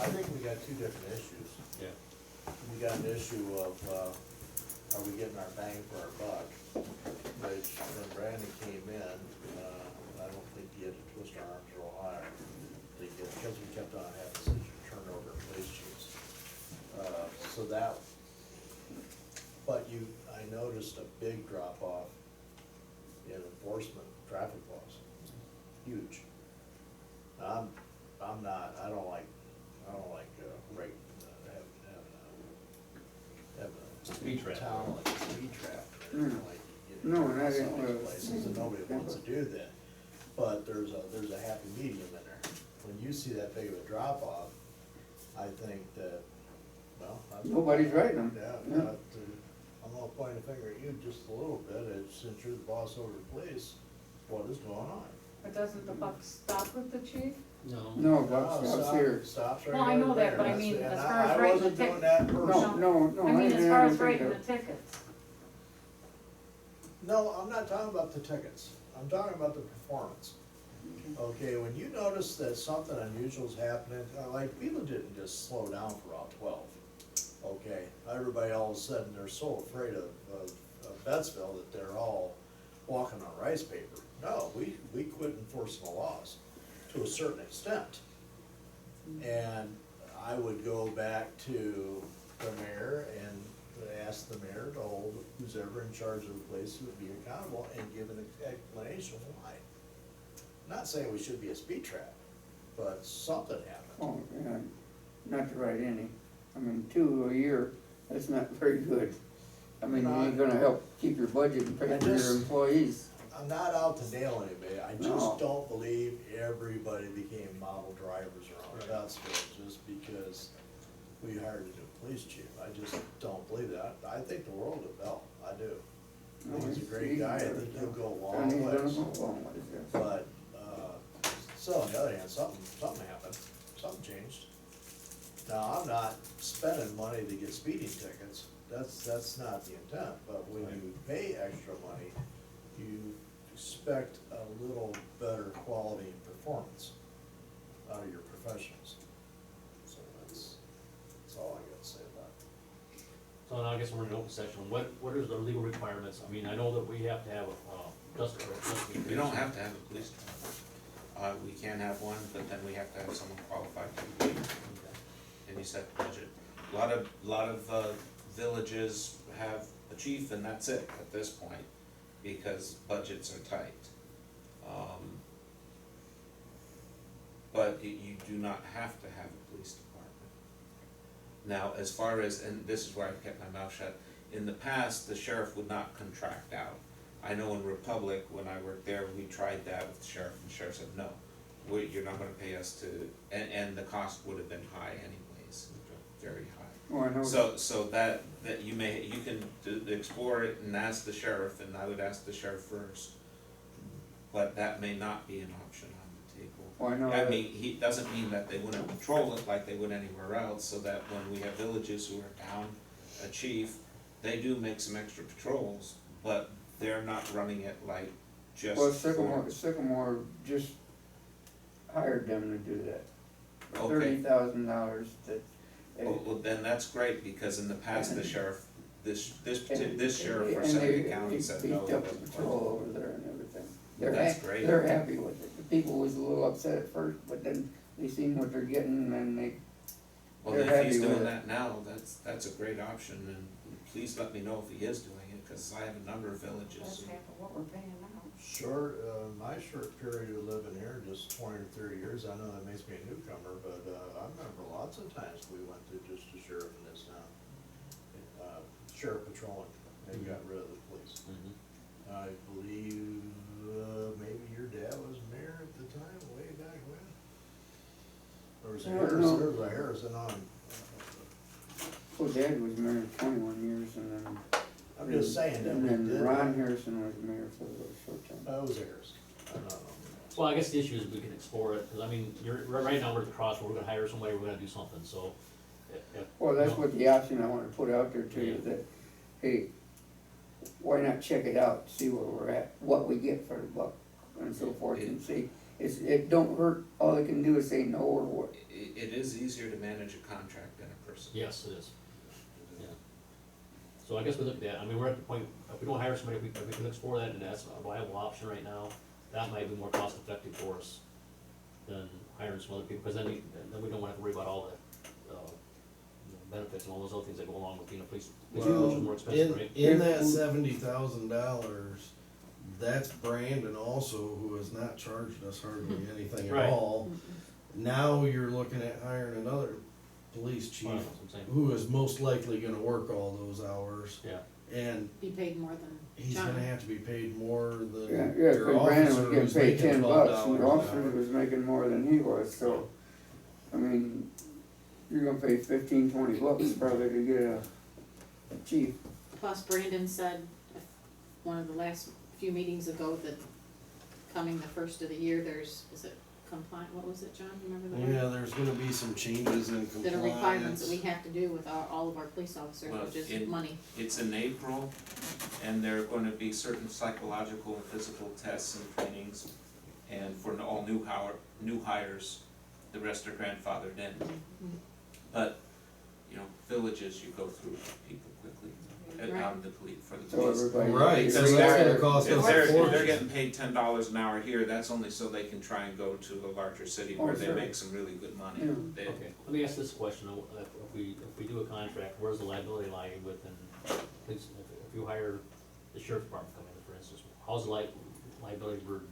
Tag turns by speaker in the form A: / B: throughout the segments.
A: I think we got two different issues.
B: Yeah.
A: We got an issue of, are we getting our bang for our buck? Which, when Brandon came in, I don't think he had to twist our arms real high. Because we kept on having such a turnover of police chiefs. So that, but I noticed a big drop off in enforcement, traffic laws, huge. I don't like, right, have a
B: Speed trap.
A: town like a speed trap. or anything like, you
C: No,
A: know,
C: and I
A: some
C: didn't,
A: of these places, and nobody wants to do that. But there's a happy medium in there. When you see that big of a drop off, I think that, well.
C: Nobody's writing them.
A: Yeah,
C: Yeah.
A: but, I'm gonna point a finger at you just a little bit, since you're the boss over the police, what is going on?
D: But doesn't the buck stop with the chief?
B: No.
C: No, buck stops here.
A: Stops right
D: Well, I know
A: over
D: that,
A: there.
D: but I
A: That's-
D: mean,
A: and
D: as far as
A: I
D: writing
A: wasn't
D: the
A: doing
D: tick-
A: that
C: No,
A: personally.
C: no,
D: I mean, as
C: didn't
D: far as
C: think
D: writing
C: that.
D: the tickets.
A: No, I'm not talking about the tickets, I'm talking about the performance. Okay, when you notice that something unusual is happening, like, people didn't just slow down for Route 12. Okay, everybody all of a sudden, they're so afraid of Bettsville that they're all walking on rice paper. No, we quit enforcing the laws to a certain extent. And I would go back to the mayor and ask the mayor to hold who's ever in charge of the place to be accountable and give an explanation why. Not saying we should be a speed trap, but something happened.
C: Oh, yeah, not to write any. I mean, 2 a year, that's not very good. I mean, you ain't gonna help keep your budget and pay
A: I
C: for your
A: just-
C: employees.
A: I'm not out to nail anybody, I
C: No.
A: just don't believe everybody became model drivers around Bettsville just because we hired a new police chief. I just don't believe that. I think the world of Bell, I do. I think he's a great guy, I think he'll go a
C: And
A: long
C: he's
A: way.
C: gonna go a long ways, yes.
A: But, so on the other hand, something happened, something changed. Now, I'm not spending money to get speeding tickets, that's not the intent, but when you pay extra money, you expect a little better quality and performance out of your professionals. So that's all I gotta say about it.
B: So now I guess we're in an open session. What is the legal requirements? I mean, I know that we have to have a custody.
E: We don't have to have a police department. We can have one, but then we have to have someone qualified to be, and you set the budget. A lot of villages have a chief and that's it at this point, because budgets are tight. But you do not have to have a police department. Now, as far as, and this is where I've kept my mouth shut, in the past, the sheriff would not contract out. I know in Republic, when I worked there, we tried that with the sheriff, and the sheriff said, no, you're not gonna pay us to, and the cost would have been high anyways, very high.
C: Oh, I know.
E: So that you can explore it and ask the sheriff, and I would ask the sheriff first. But that may not be an option on the table.
C: Oh, I know.
E: I mean, he doesn't mean that they wouldn't patrol it like they would anywhere else, so that when we have villages who are down a chief, they do make some extra patrols, but they're not running it like just
C: Well,
E: for.
C: Sycamore just hired them to do that.
E: Okay.
C: $30,000 that.
E: Well, then that's great, because in the past, the sheriff, this sheriff for
C: and
E: Seneca
C: they
E: County said
C: beefed
E: no.
C: up
E: it
C: the
E: wasn't
C: patrol
E: possible.
C: over there and everything.
E: That's great.
C: They're happy with it. The people was a little upset at first, but then they seen what they're getting and they,
E: Well,
C: they're
E: if he's
C: happy with
E: doing
C: it.
E: that now, that's a great option, and please let me know if he is doing it, cause I have a number of villages.
D: That's half of what we're paying now.
A: My short period of living here, just 20 or 30 years, I know that makes me a newcomer, but, I remember lots of times we went to just the sheriff in this town. Sheriff patrolling, they got rid of the police.
B: Mhm.
A: I believe, maybe your dad was mayor at the time, way back when? There was a
C: I don't
A: Harrison,
C: know.
A: there was a Harrison on,
C: well, Dad was mayor 21 years and then.
A: I'm just saying that
C: And
A: we
C: then
A: did
C: Ron
A: that.
C: Harrison was mayor for a short time.
A: That was Harrison, I don't know.
B: Well, I guess the issue is we can explore it, because I mean, right now we're at the crossroad, we're gonna hire somebody, we're gonna do something, so. if-
C: Well, that's
B: you know,
C: what the option I wanna put out there to you,
B: Yeah.
C: that, hey, why not check it out, see where we're at, what we get for the buck, and so forth, and see. It don't hurt, all they can do is say no or what.
E: it is easier to manage a contract than a person.
B: Yes, it is, yeah. So I guess we look at that, I mean, we're at the point, if we don't hire somebody, if we can explore that, and that's a viable option right now, that might be more cost effective for us than hiring some other people, because then we don't have to worry about all the, benefits and all those other things that go along with being a police officer, which is more expensive, right?
F: In that $70,000, that's Brandon also, who has not charged us hardly anything
B: Right.
F: at all. Now you're looking at hiring another police chief,
B: Well, that's what I'm saying.
F: who is most likely gonna work all those hours,
B: Yeah,
F: and
G: Be paid more than
F: he's
G: John.
F: gonna have to be paid more than
C: Yeah,
F: your
C: cause Brandon
F: officer
C: was getting
F: who's
C: paid
F: making
C: $10,
F: $12
C: and the
F: an
C: officer
F: hour.
C: was making more than he was, so, I mean, you're gonna pay $15-20 probably to get a chief.
G: Plus Brandon said, one of the last few meetings ago, that coming the first of the year, is it compliant, what was it, John, you remember the word?
F: Yeah, there's gonna be some changes in compliance.
G: That are requirements that we have to do with all of our police officers,
E: Well,
G: which is
E: in-
G: money.
E: It's in April, and there are gonna be certain psychological and physical tests and trainings, and for all new hires, the rest are grandfathered in. But, you know, villages, you go through people quickly,
G: Right.
E: the police, for the
C: So
E: police.
C: everybody.
F: Right, so
E: Because
F: that's
E: they're-
F: gonna cost
E: If
F: us a
E: they're
F: fortune.
E: getting paid $10 an hour here, that's only so they can try and go to a larger city where
C: Oh,
E: they
C: sure.
E: make some really good money.
C: Yeah.
E: They-
B: okay, let me ask this question, if we do a contract, where's the liability lying within, if you hire the sheriff's department coming in, for instance, how's the liability burden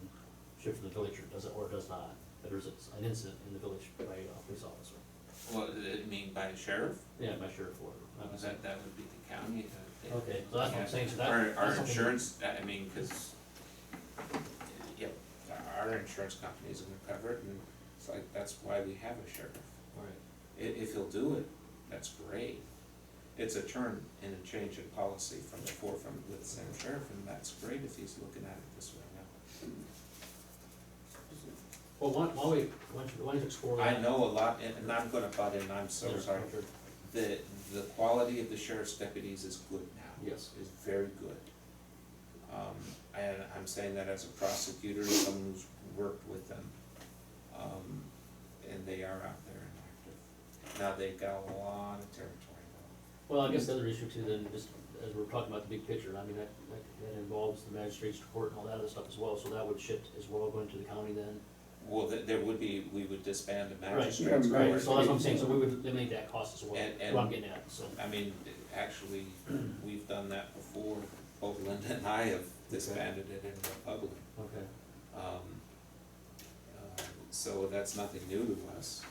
B: shift from the village, or does it, or does not? That there's an incident in the village by a police officer,
E: Well, I mean, by a sheriff,
B: yeah, by sheriff or.
E: that would be the county.
B: Okay, so that's what I'm saying, so that.
E: Our
B: that's something-
E: insurance, I mean, cause, yep, our insurance company isn't gonna cover it, and it's like, that's why we have a sheriff.
B: Alright,
E: If he'll do it, that's great. It's a turn and a change in policy from before with the same sheriff, and that's great if he's looking at it this way now.
B: well, why don't you explore that?
E: I know a lot, and I'm gonna butt in, I'm so
B: Yeah,
E: sorry.
B: sure.
E: The quality of the sheriff's deputies is good now.
B: Yes.
E: Is very good. And I'm saying that as a prosecutor, someone who's worked with them. And they are out there and active. Now, they've got a lot of territory though.
B: Well, I guess the other issue too, then, just as we're talking about the big picture, I mean, that involves the magistrate's court and all that other stuff as well, so that would shift as well, going to the county then.
E: Well, there would be, we would disband the
B: Right,
E: magistrate's
C: Yeah,
B: right,
E: court.
B: so that's what I'm saying, so we would eliminate that cost as well,
E: And-
B: what I'm getting at, so.
E: I mean, actually, we've done that before, both Linda and I have disbanded it in Republic.
B: Okay.
E: So that's nothing new to us.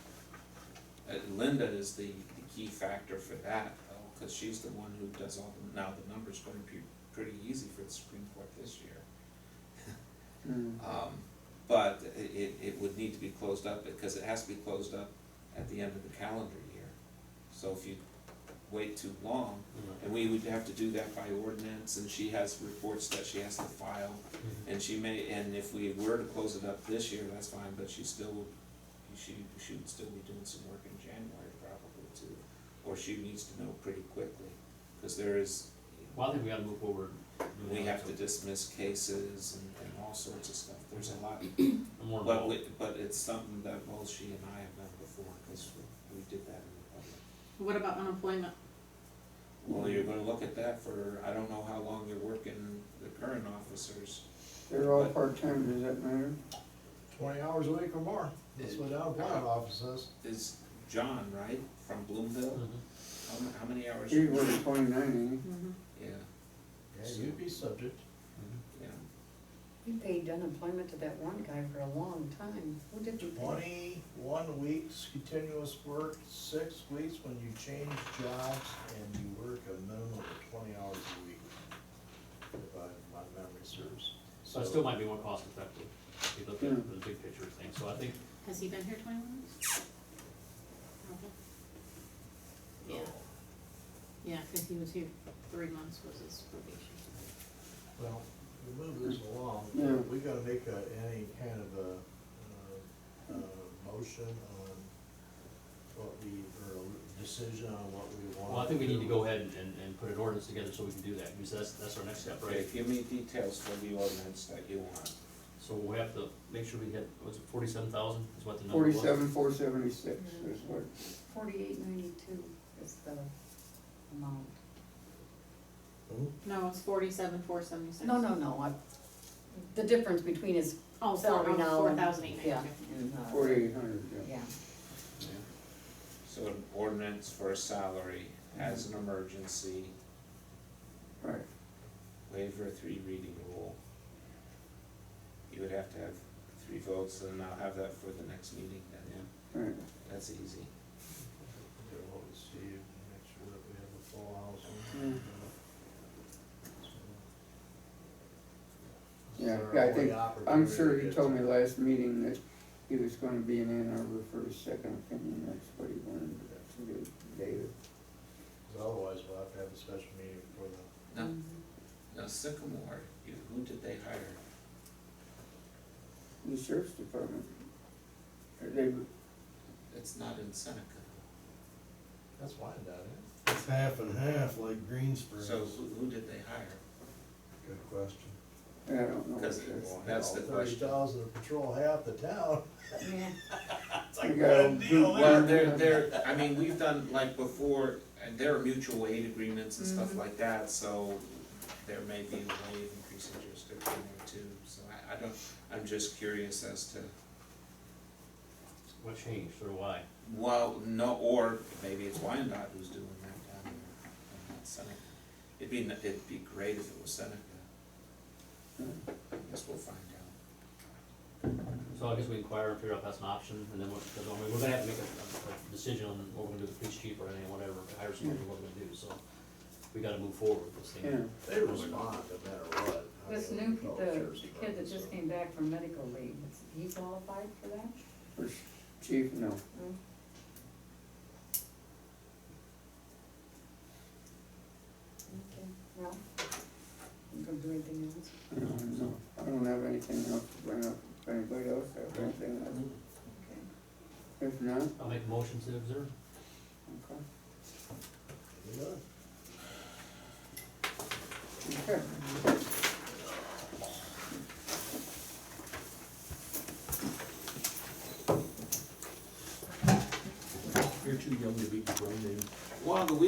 E: Linda is the key factor for that, though, cause she's the one who does all the, now the number's gonna be pretty easy for the Supreme Court this year.
C: Mm.
E: But it would need to be closed up, because it has to be closed up at the end of the calendar year. So if you wait too long, and we would have to do that by ordinance, and she has reports that she has to file, and she may, and if we were to close it up this year, that's fine, but she would still be doing some work in January probably too. Or she needs to know pretty quickly, cause there is,
B: Well, I think we gotta move forward.
E: we have to dismiss cases and all sorts of stuff, there's a lot.
B: More
E: But
B: involved.
E: but it's something that both she and I have done before, cause we did that in the public.
G: What about unemployment?
E: Well, you're gonna look at that for, I don't know how long they're working, the current officers.
C: They're all part-time, does that matter?
A: 20 hours a week or more, that's what the unemployment office says.
E: Is John, right, from Bloomville?
B: Mhm.
E: How many hours?
C: He's working 29, ain't
G: Mhm.
E: Yeah,
A: Yeah, you'd be subject.
E: yeah.
D: We paid unemployment to that one guy for a long time. Who did you pay?
A: 21 weeks continuous work, 6 weeks when you change jobs, and you work a minimum of 20 hours a week, if my memory serves.
B: So it still might be more cost effective, if you look at the big picture of things, so I think,
G: Has he been here 21 months? Okay. Yeah, yeah, cause he was here 3 months was his probation.
A: Well, we move this along,
C: Yeah.
A: we gotta make any kind of a motion on what we, or a decision on what we want.
B: well, I think we need to go ahead and put an ordinance together so we can do that, because that's our next step,
E: Okay,
B: right?
E: give me details for the ordinance that you want.
B: So we have to make sure we get, was it 47,000 is what the number was?
C: 47,476 is what,
D: 4892 is the amount.
G: No, it's 47,476.
D: No, the difference between his
G: Oh,
D: salary now.
G: 4,890.
D: Yeah, and,
C: 4,800, yeah.
D: yeah.
E: So an ordinance for a salary as an emergency,
C: Right,
E: waiver 3 reading rule. You would have to have 3 votes, and I'll have that for the next meeting then,
C: right.
E: that's easy.
A: There, we'll see, make sure that we have a full house.
C: Mm.
A: Is
C: Yeah,
A: there
C: yeah, I
A: a
C: think,
A: way
C: I'm
A: opportunity
C: sure
A: to
C: he
A: get
C: told
A: to-
C: me last meeting that he was gonna be in Ann Arbor for his second opinion, that's what he wanted to do, David.
A: 'Cause otherwise, we'll have to have a special meeting for the.
E: Now, now Sycamore, who did they hire?
C: The sheriff's department. They,
E: It's not in Seneca.
A: That's Wyandotte,
F: It's half and half like Green Springs.
E: So who did they hire?
F: Good question.
C: I don't know.
E: Because
C: what that's-
E: That's the
A: 30,000 to patrol half the town.
D: Yeah,
A: It's like
C: We got a
A: a deal
C: big
E: Well,
A: there.
E: I mean, we've done, like before, and there are mutual aid agreements and stuff
D: Mhm.
E: like that, so there may be a way of increasing jurisdiction there too, so I'm just curious as to,
B: What changed or why?
E: well, no, or maybe it's Wyandotte who's doing that down there, and not Seneca. It'd be great if it was Seneca, I guess we'll find out.
B: So I guess we inquire and figure out if that's an option, and then because I mean, we're gonna have to make a decision on what we're gonna do with the police chief or anything, whatever, hire somebody, what we're gonna do, so we gotta move forward with this
C: Yeah,
B: thing.
A: They respond no matter what. I
D: this
A: mean,
D: new,
A: all
D: the
A: sheriff's
D: kid that
A: departments,
D: just
A: so.
D: came back from medical leave, is he qualified for that?
C: for chief, no.
D: Okay, well, you gonna do anything else?
C: No, I don't have anything else to bring up, if anybody else has anything else.
D: Okay.
C: If not,
B: I'll make a motion to observe.
C: okay.
A: You're done.
C: Okay.
H: You're too young to be grown in.
E: Well, the wheel